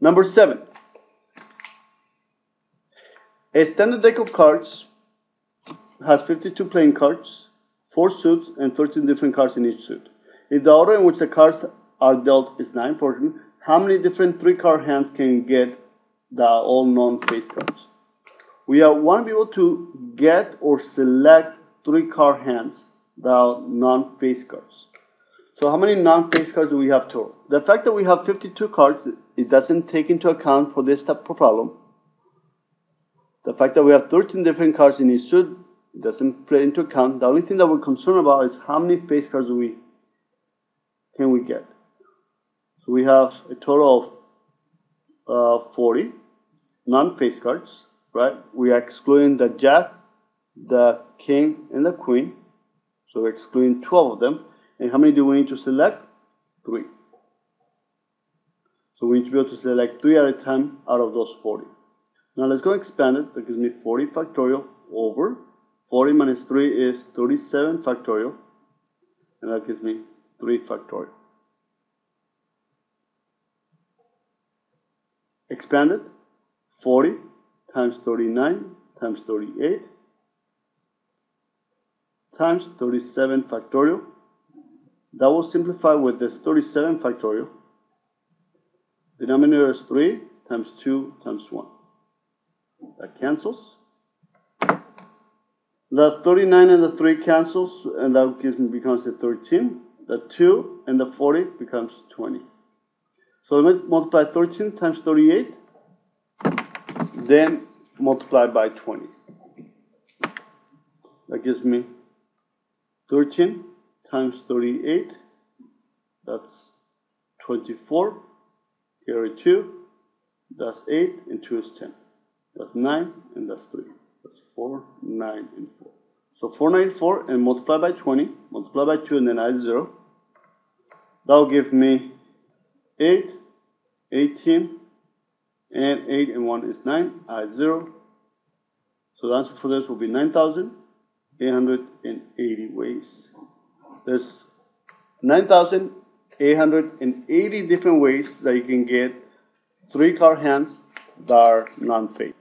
Number 7. A standard deck of cards has 52 playing cards, 4 suits, and 13 different cards in each suit. If the order in which the cards are dealt is not important, how many different 3-card hands can you get that are all non-face cards? We want to be able to get or select 3-card hands that are non-face cards. So how many non-face cards do we have total? The fact that we have 52 cards, it doesn't take into account for this type of problem. The fact that we have 13 different cards in each suit, it doesn't play into account. The only thing that we're concerned about is how many face cards can we get. So we have a total of 40 non-face cards, right? We are excluding the Jack, the King, and the Queen. So we're excluding 12 of them. And how many do we need to select? 3. So we need to be able to select 3 at a time out of those 40. Now let's go expand it. That gives me 40 factorial over 40 minus 3 is 37 factorial. And that gives me 3 factorial. Expand it. 40 times 39 times 38 times 37 factorial. That will simplify with this 37 factorial. Denominator is 3 times 2 times 1. That cancels. The 39 and the 3 cancels, and that becomes the 13. The 2 and the 40 becomes 20. So let me multiply 13 times 38, then multiply by 20. That gives me 13 times 38, that's 24, carry 2, that's 8, and 2 is 10. That's 9, and that's 3. That's 4, 9, and 4. So 494, and multiply by 20, multiply by 2, and then add 0. That will give me 8, 18, and 8 and 1 is 9, add 0. So the answer for this will be 9,880 ways. There's 9,880 different ways that you can get 3-card hands that are non-face.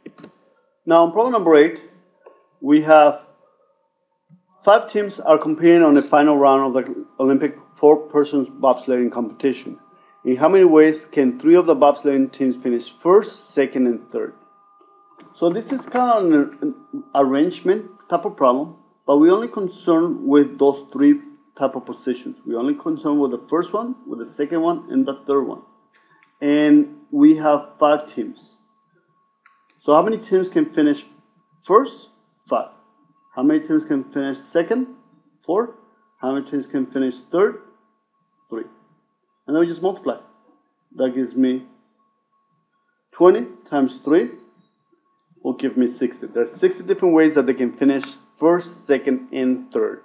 Now on problem number 8, we have 5 teams are competing on the final round of the Olympic 4-person bobsledding competition. In how many ways can 3 of the bobsledding teams finish first, second, and third? So this is kind of an arrangement type of problem, but we only concern with those 3 type of positions. We only concern with the first one, with the second one, and the third one. And we have 5 teams. So how many teams can finish first? 5. How many teams can finish second? 4. How many teams can finish third? 3. And then we just multiply. That gives me 20 times 3 will give me 60. There are 60 different ways that they can finish first, second, and third.